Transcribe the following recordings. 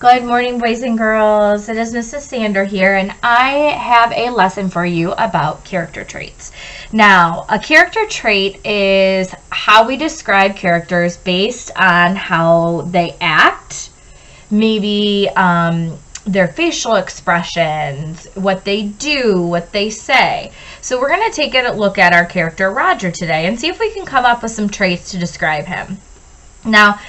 Good morning, boys and girls. It is Mrs. Sander here, and I have a lesson for you about character traits. Now, a character trait is how we describe characters based on how they act, maybe their facial expressions, what they do, what they say. So we're going to take a look at our character Roger today and see if we can come up with some traits to describe him. Now,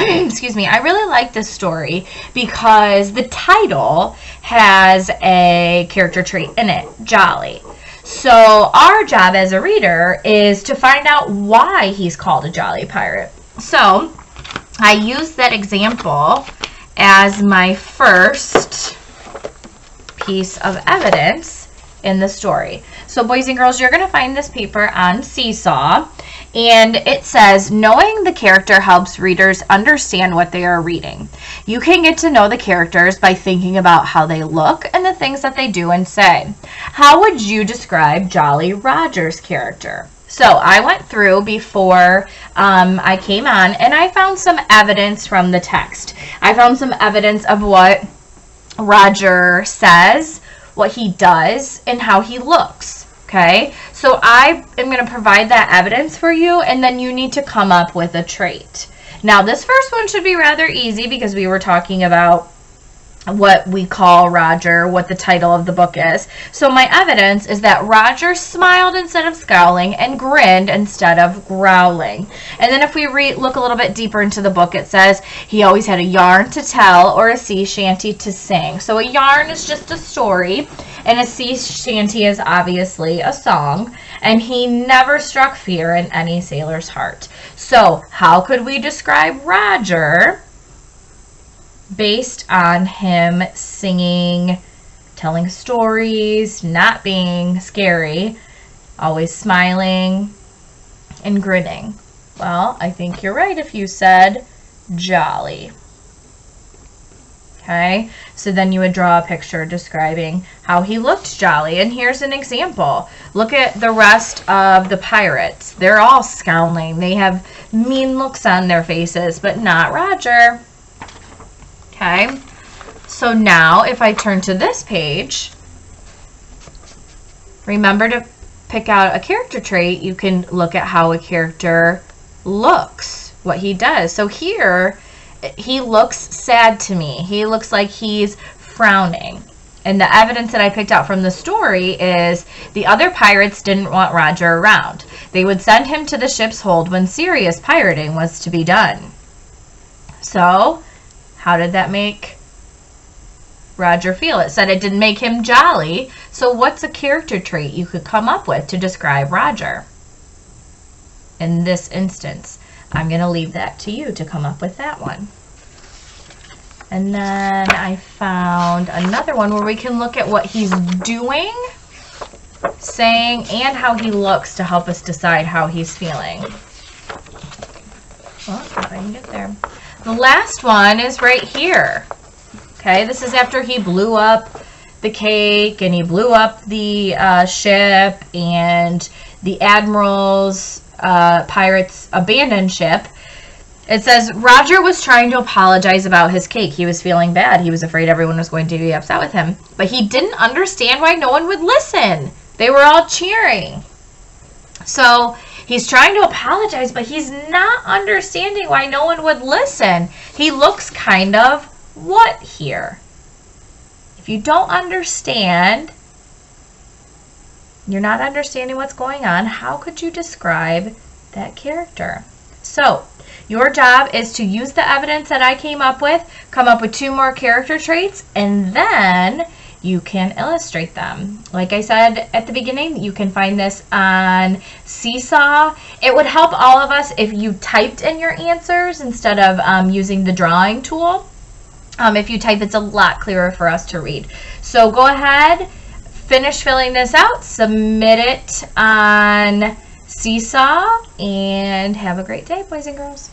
excuse me, I really like this story because the title has a character trait in it, jolly. So our job as a reader is to find out why he's called a jolly pirate. So I used that example as my first piece of evidence in the story. So boys and girls, you're going to find this paper on Seesaw, and it says, knowing the character helps readers understand what they are reading. You can get to know the characters by thinking about how they look and the things that they do and say. How would you describe Jolly Roger's character? So I went through before I came on, and I found some evidence from the text. I found some evidence of what Roger says, what he does, and how he looks. Okay, so I am going to provide that evidence for you, and then you need to come up with a trait. Now, this first one should be rather easy because we were talking about what we call Roger, what the title of the book is. So my evidence is that Roger smiled instead of scowling and grinned instead of growling. And then if we look a little bit deeper into the book, it says he always had a yarn to tell or a sea shanty to sing. So a yarn is just a story, and a sea shanty is obviously a song, and he never struck fear in any sailor's heart. So how could we describe Roger based on him singing, telling stories, not being scary, always smiling, and grinning? Well, I think you're right if you said jolly. Okay, so then you would draw a picture describing how he looked jolly. And here's an example. Look at the rest of the pirates. They're all scowling. They have mean looks on their faces, but not Roger. Okay, so now if I turn to this page, remember to pick out a character trait. You can look at how a character looks, what he does. So here, he looks sad to me. He looks like he's frowning. And the evidence that I picked out from the story is the other pirates didn't want Roger around. They would send him to the ship's hold when serious pirating was to be done. So how did that make Roger feel? It said it didn't make him jolly. So what's a character trait you could come up with to describe Roger? In this instance, I'm going to leave that to you to come up with that one. And then I found another one where we can look at what he's doing, saying, and how he looks to help us decide how he's feeling. Well, if I can get there. The last one is right here. Okay, this is after he blew up the cake and he blew up the ship, and the admiral's pirates abandoned ship. It says Roger was trying to apologize about his cake. He was feeling bad. He was afraid everyone was going to be upset with him, but he didn't understand why no one would listen. They were all cheering. So he's trying to apologize, but he's not understanding why no one would listen. He looks kind of what here? If you don't understand, you're not understanding what's going on, how could you describe that character? So your job is to use the evidence that I came up with, come up with 2 more character traits, and then you can illustrate them. Like I said at the beginning, you can find this on Seesaw. It would help all of us if you typed in your answers instead of using the drawing tool. If you type, it's a lot clearer for us to read. So go ahead, finish filling this out, submit it on Seesaw, and have a great day, boys and girls.